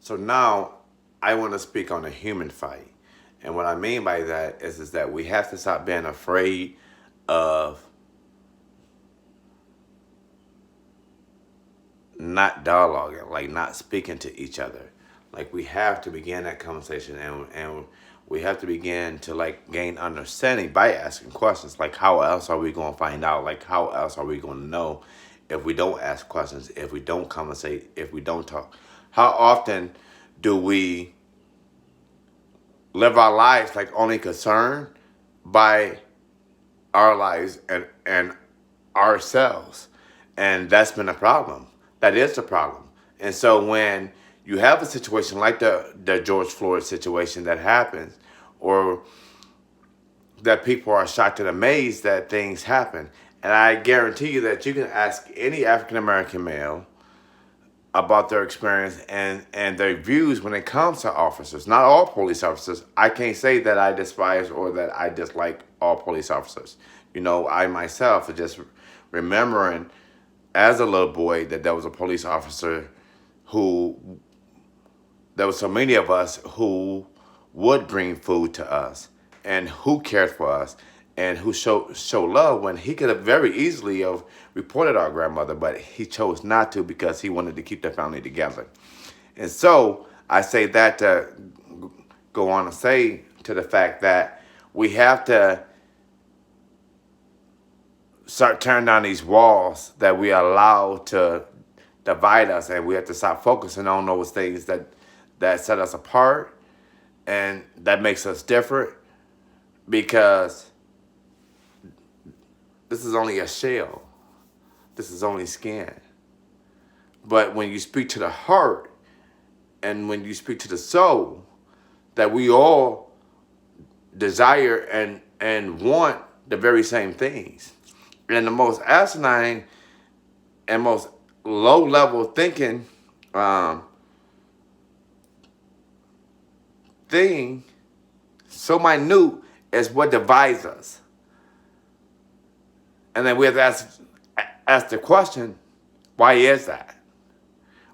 So now I want to speak on the human fight. And what I mean by that is that we have to stop being afraid of not dialoguing, like not speaking to each other. Like we have to begin that conversation, and we have to begin to like gain understanding by asking questions. Like how else are we going to find out? Like how else are we going to know if we don't ask questions, if we don't conversate, if we don't talk? How often do we live our lives like only concerned by our lives and ourselves? And that's been a problem. That is the problem. And so when you have a situation like the George Floyd situation that happens, or that people are shocked and amazed that things happen, and I guarantee you that you can ask any African American male about their experience and their views when it comes to officers. Not all police officers. I can't say that I despise or that I dislike all police officers. You know, I myself just remembering as a little boy that there was a police officer who, there was so many of us who would bring food to us and who cared for us and who show love when he could have very easily have reported our grandmother, but he chose not to because he wanted to keep the family together. And so I say that to go on and say to the fact that we have to start tearing down these walls that we allow to divide us, and we have to stop focusing on those things that set us apart and that makes us different, because this is only a shell. This is only skin. But when you speak to the heart and when you speak to the soul, that we all desire and want the very same things. And the most asinine and most low level thinking thing, so minute, is what divides us. And then we have to ask the question, why is that?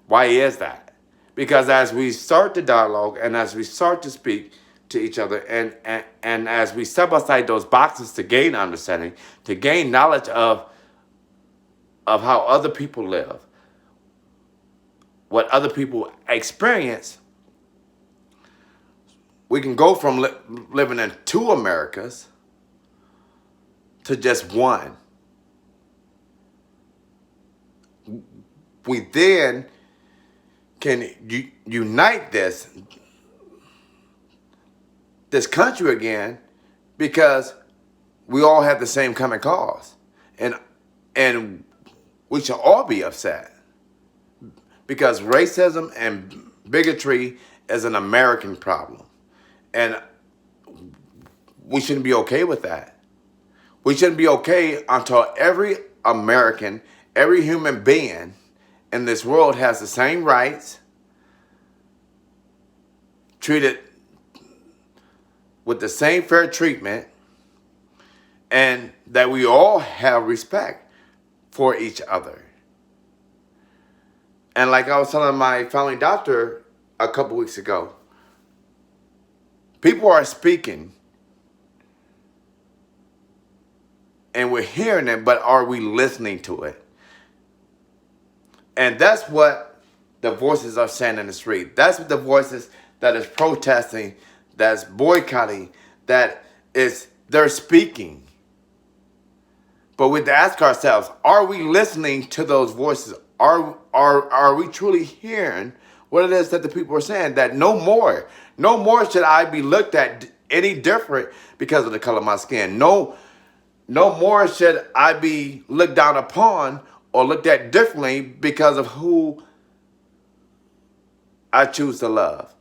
Why is that? Because as we start the dialogue and as we start to speak to each other, and as we step outside those boxes to gain understanding, to gain knowledge of how other people live, what other people experience, we can go from living in two Americas to just one. We then can unite this country again, because we all have the same common cause, and we should all be upset, because racism and bigotry is an American problem, and we shouldn't be okay with that. We shouldn't be okay until every American, every human being in this world has the same rights, treated with the same fair treatment, and that we all have respect for each other. And like I was telling my family doctor a couple weeks ago, people are speaking and we're hearing it, but are we listening to it? And that's what the voices are saying in the street. That's what the voices that is protesting, that's boycotting, they're speaking. But we have to ask ourselves, are we listening to those voices? Are we truly hearing what it is that the people are saying? That no more should I be looked at any different because of the color of my skin. No more should I be looked down upon or looked at differently because of who I choose to love.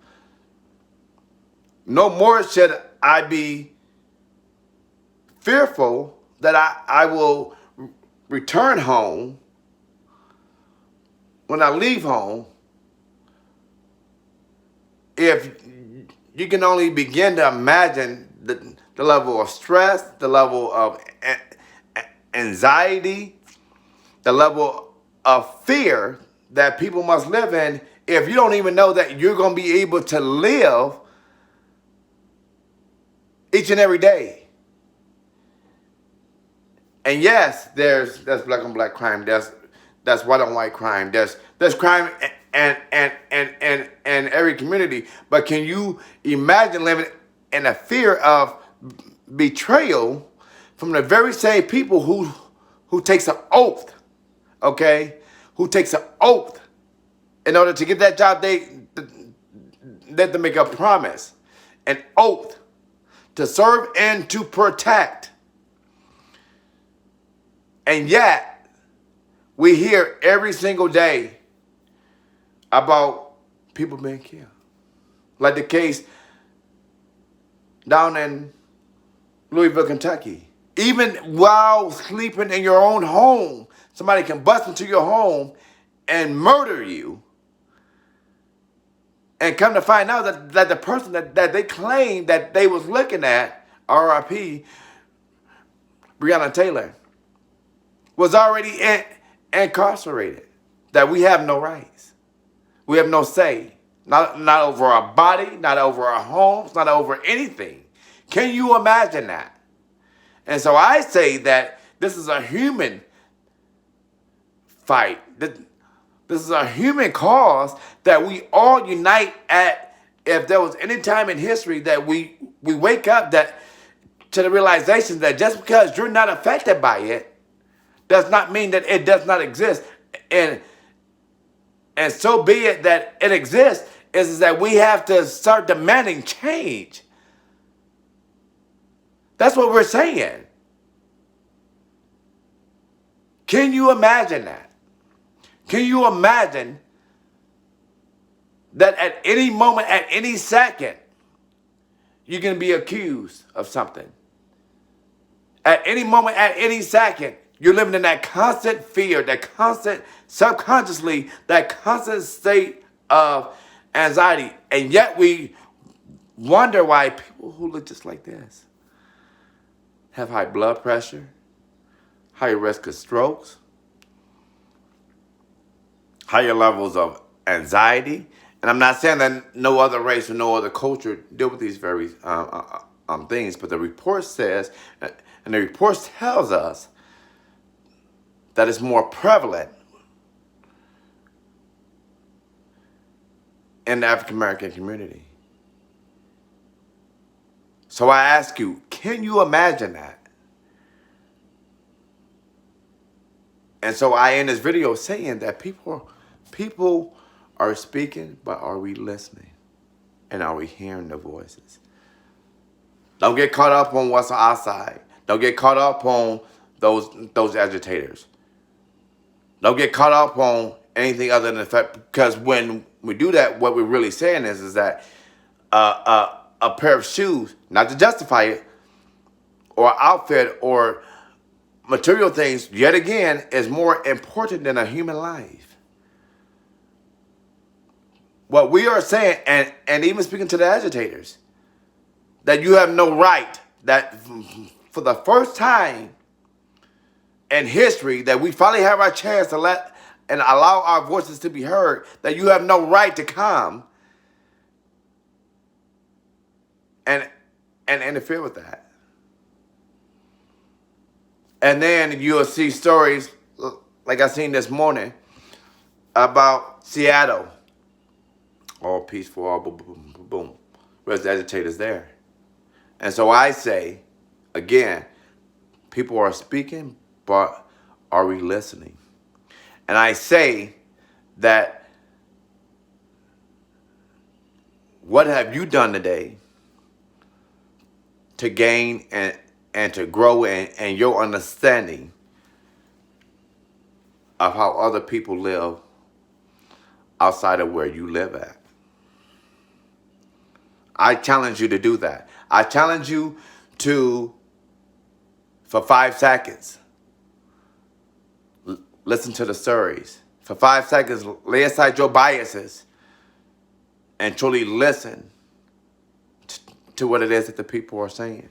No more should I be fearful that I will return home when I leave home, if you can only begin to imagine the level of stress, the level of anxiety, the level of fear that people must live in if you don't even know that you're going to be able to live each and every day? And yes, there's black on black crime. That's white on white crime. There's crime and every community. But can you imagine living in a fear of betrayal from the very same people who takes an oath, okay? Who takes an oath in order to get that job? They have to make a promise, an oath to serve and to protect. And yet, we hear every single day about people being killed. Like the case down in Louisville, Kentucky. Even while sleeping in your own home, somebody can bust into your home and murder you. And come to find out that the person that they claimed that they was looking at, R.I.P., Breonna Taylor, was already incarcerated. That we have no rights. We have no say. Not over our body, not over our homes, not over anything. Can you imagine that? And so I say that this is a human fight. This is a human cause that we all unite at. If there was any time in history that we wake up to the realization that just because you're not affected by it does not mean that it does not exist. And so be it that it exists, is that we have to start demanding change. That's what we're saying. Can you imagine that? Can you imagine that at any moment, at any second, you can be accused of something? At any moment, at any second, you're living in that constant fear, that constant, subconsciously, that constant state of anxiety. And yet we wonder why people who look just like this have high blood pressure, higher risk of strokes, higher levels of anxiety. And I'm not saying that no other race or no other culture deal with these very things, but the report says, and the report tells us that it's more prevalent in the African American community. So I ask you, can you imagine that? And so I end this video saying that people are speaking, but are we listening? And are we hearing the voices? Don't get caught up on what's outside. Don't get caught up on those agitators. Don't get caught up on anything other than the fact, because when we do that, what we're really saying is that a pair of shoes, not to justify it, or outfit or material things, yet again, is more important than a human life. What we are saying, and even speaking to the agitators, that you have no right, that for the first time in history, that we finally have our chance to let and allow our voices to be heard, that you have no right to come and interfere with that. And then you'll see stories like I seen this morning about Seattle. All peaceful, all boom, boom, boom, boom. Where's the agitators there? And so I say, again, people are speaking, but are we listening? And I say that, what have you done today to gain and to grow in your understanding of how other people live outside of where you live at? I challenge you to do that. I challenge you to, for 5 seconds, listen to the stories. For 5 seconds, lay aside your biases and truly listen to what it is that the people are saying.